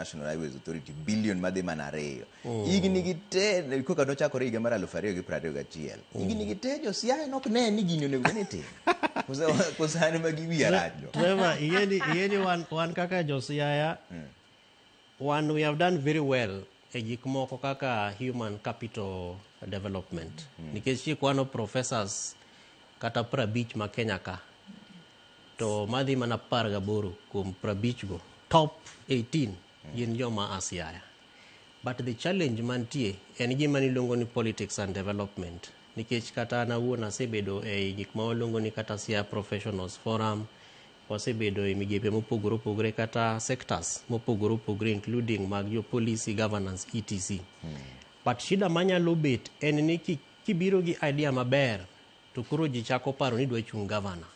National Highways Authority billion madhi manareyo igni gite koka nochakore higa mar 2021 igni gite jo Siaya nok ne ni gini onego ne te kusani magi arajo Trevor yeni one kaka jo Siaya one we have done very well e gik moko kaka human capital development nikech kwano professors kata 50 ma Kenya ka to madhi mana 18 kuom 50 go top 18 gin joma Siaya. But the challenge mantie en gima niluongo ni politics and development nikech kata na wuon asebedo e gik ma waluongo ni kata Siaya Professionals Forum, wasebedo e migepe mopogore opogore kata sectors mopogore opogore including mag jo policy governance etc. But shida manyalo bet en ni kibiro gi idea maber to koro ji chako paro ni dwa chung governor.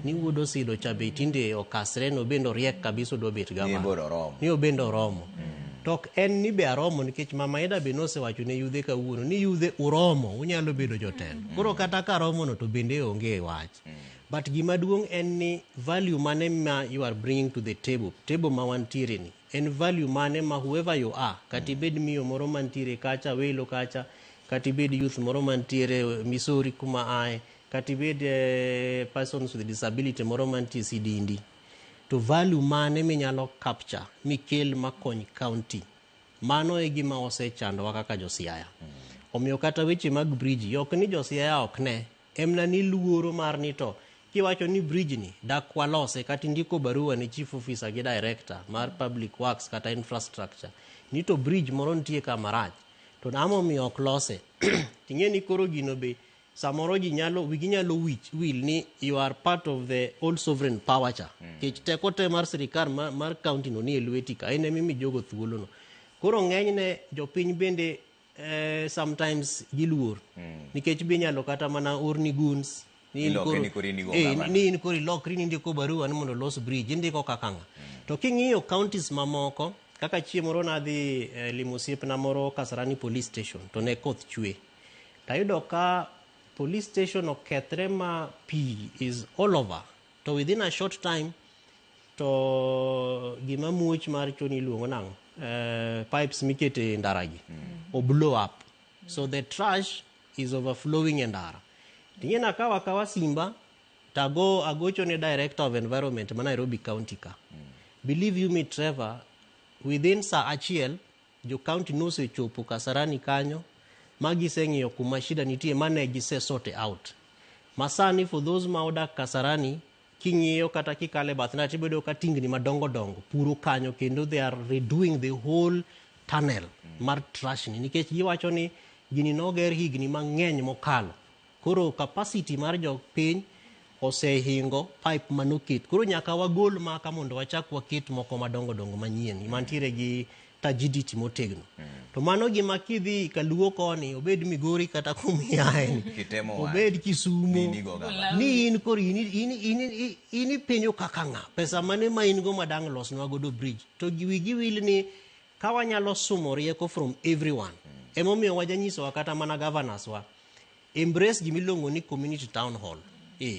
Ni wuodo Osido chabe tinde okasre no bendo riek kabisa do bet governor. Ni obendo romo. Tok en ni be aromo nikech mama Eda be nosewacho ne yudhe kawuono ni yudhe uromo unyalo bedo jotelo. Koro kata ka romo no to bende onge wach. But gima duong en ni value mane ma you are bringing to the table ma wantiere ni. En value mane ma whoever you are, kati bed miyo moro mantiere kacha, welo kacha, kati bed youth moro mantiere Missouri kuma ae, kati bed persons with disability moro mantiere Sidindi. To value mane minyalo capture, mikel makony county. Mano e gima osechando kaka jo Siaya. Omiyo kata weche mag bridge, yok ni jo Siaya ok ne, emna ni luoro mar ni to kiwacho ni bridge ni dak walose kata ndiko barua ni chief officer gi director mar public works kata infrastructure ni to bridge moro ntie kamarach to namo mi ok lose tinge ni koro gino be samoro ji nyalo will ni you are part of the all sovereign power cha kech teko te mar sirkal mar county no ni elweti ka ene mimi jogo thuolo no koro ng'eny ne jopiny bende sometimes giluor nikech be nyalo kata mana orni guns ni kori lokri ni ndiko barua ni mondo los bridge ndiko kakanga to king'iyo counties mamoko kaka chiemoro na dhi limosiep na moro Kasarani police station to ne koth chwe tayudo ka police station okethre ma pi is all over to within a short time to gima muoch mar choni luongo nango pipes mikete ndaragi o blow up so the trash is overflowing in Ndara. Tingena kawa Simba tago agocho ne director of environment ma Nairobi county ka. Believe you me Trevor, within sa achiel jo county no se chopo Kasarani kanyo magi seng'iyo kuma shida nitie mane gise sorted out. Masani for those ma odak Kasarani king'iyo kata kikale bathna tibedo ka tingni madongo puro kanyo kendo they are redoing the whole tunnel mar trash ni nikech giwacho ni gini noger higni mang'eny mokalo. Koro capacity mar jo piny osehingo pipe manokit. Koro nyaka wagol maka mondo wachak waket moko madongo manyien mantiere gi tajiditi motegno. To mano gima kidhi kaluo koni obed Migori kata kumiae obed Kisumu ni in kori ini penyo kakanga pesa mane ma in go madang los nwa godo bridge to giwil ni kawanyalo sumo rieko from everyone. Emomiyo wajanyiso wakata mana governors wa embrace gimilongo ni community town hall.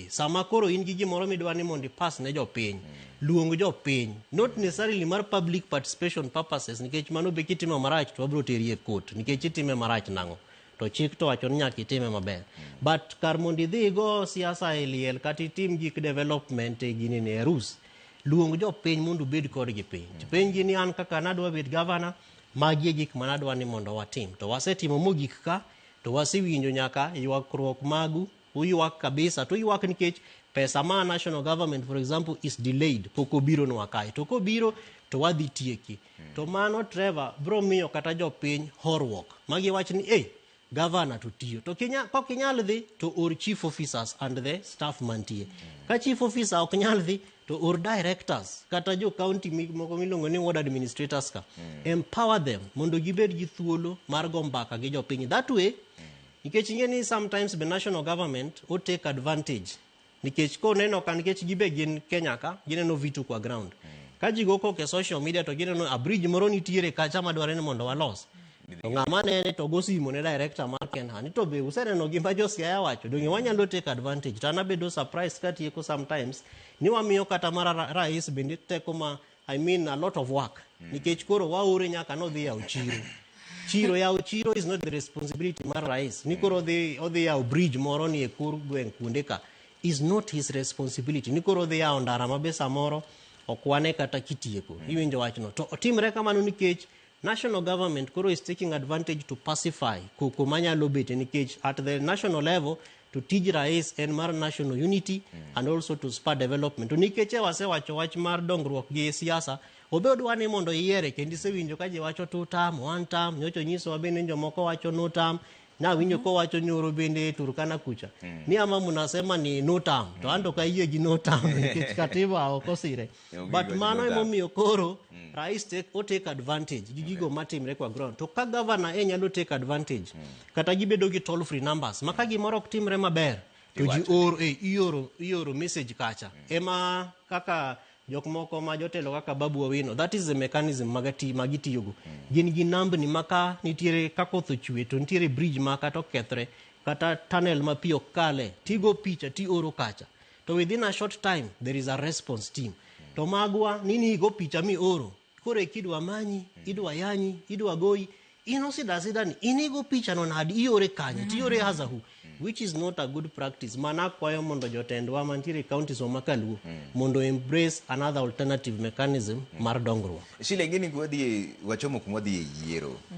Sama koro in gi gimoro midwa ni mondo pass ne jopiny. Luongo jopiny. Not necessarily mar public participation purposes nikech mano be kitimo marach to wabro teri e court nikech itime marach nango. To chik to wacho nyaka itime maber. But kar mondo idhi go siasa e liel kata itim gik development e gini ne rus. Luongo jopiny mondo bed kod gi piny. Piny gini an kaka nadwa bed governor magi gik manadwa ni mondo watim. To wasetimo mogik ka to wasiwinjo nyaka ywakruok magu uyuak kabisa to yuak nikech pesa ma national government for example is delayed poko biro no akai to ko biro to wadhi tieki to mano Trevor bro miyo kata jopiny horruok magi wach ni governor to tiyo to kinyal dhi to or chief officers and the staff mantie ka chief officer ok nyal dhi to or directors kata jo county moko milongo ni ward administrators ka empower them mondo gibed gi thuolo mar go mbaka gi jopiny that way nikech ingeni sometimes the national government will take advantage nikech ko neno kan nikech gibe gin Kenya ka gineno vitu kwa ground ka jigo ko ke social media to gineno a bridge moro nitiere kacha madware ni mondo walos to ng'ama ne to gosimo ne director mar Kenha ni to be useneno gimba jo Siaya wacho donge wanyalo take advantage tana bedo surprise ka tieko sometimes ni wamiyo kata mara rais bende teko ma I mean a lot of work. Nikech koro waore nyaka no dhi yawo chiro. Chiro is not the responsibility mar rais. Ni koro odhi yawo bridge moro ni e kor gweng' kuonde ka is not his responsibility. Ni koro odhi yawo ndara mabe samoro okwane kata kitieko. Iwinjo wachno. To otimre kamano nikech national government koro is taking advantage to pacify koko manyalo bete nikech at the national level to tij rais en mar national unity and also to spur development. To nikech wasewacho wach mar dongruok gi siasa, obedo wane mondo yiere kendo isewinjo ka ji wacho two term, one term, nyocho nyiso bende jomoko wacho no term, na winjo ko wacho nyoro bende Turkana kucha. Ni ama munasema ni no term, to ando ka yie gi no term nikech katiba okosire. But mano emomiyo koro rais take advantage gi gigo matimre kwa ground. To ka governor nyalo take advantage kata gibedo gi toll free numbers maka gimoro ok timre maber to ji ioro message kacha. Ema kaka jok moko ma jotelo kaka Babu Owino, that is the mechanism magitiyogo. Gin gi nambni maka nitiere kakoth ochwe to nitiere bridge maka to kethre kata tunnel ma pi ok kale, tigo picha ti oro kacha. To within a short time there is a response team. To magwa nini igo picha mi oro, kore kidwa manyi, idwa yanyi, idwa goyi, inosida ni inigo picha non hadi iore kanya, tiore hazahu, which is not a good practice. Mana kwayo mondo jotendwa mantiere kaontis omakaluo mondo embrace another alternative mechanism mar dongruok. Shile gini kuwadhi wachomo kumwadhi yiero.